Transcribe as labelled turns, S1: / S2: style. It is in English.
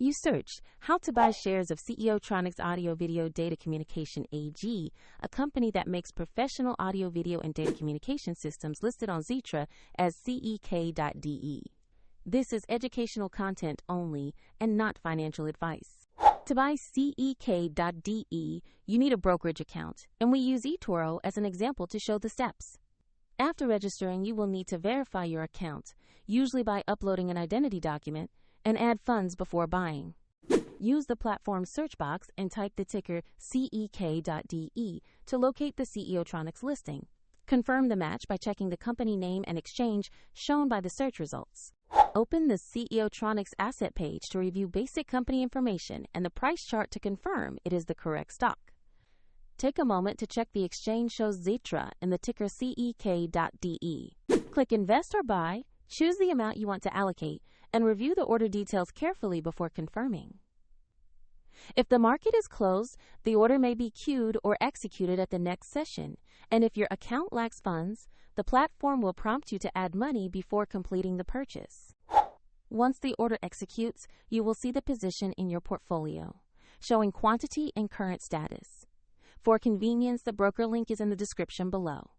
S1: You search how to buy shares of CeoTronics Audio Video Data Communication AG, a company that makes professional audio, video, and data communication systems listed on Xetra as CEK.DE. This is educational content only and not financial advice. To buy CEK.DE, you need a brokerage account, and we use eToro as an example to show the steps. After registering, you will need to verify your account, usually by uploading an identity document, and add funds before buying. Use the platform search box and type the ticker CEK.DE to locate the CeoTronics listing. Confirm the match by checking the company name and exchange shown by the search results. Open the CeoTronics asset page to review basic company information and the price chart to confirm it is the correct stock. Take a moment to check the exchange shows Xetra and the ticker CEK.DE. Click Invest or Buy, choose the amount you want to allocate, and review the order details carefully before confirming. If the market is closed, the order may be queued or executed at the next session, and if your account lacks funds, the platform will prompt you to add money before completing the purchase. Once the order executes, you will see the position in your portfolio, showing quantity and current status. For convenience, the broker link is in the description below.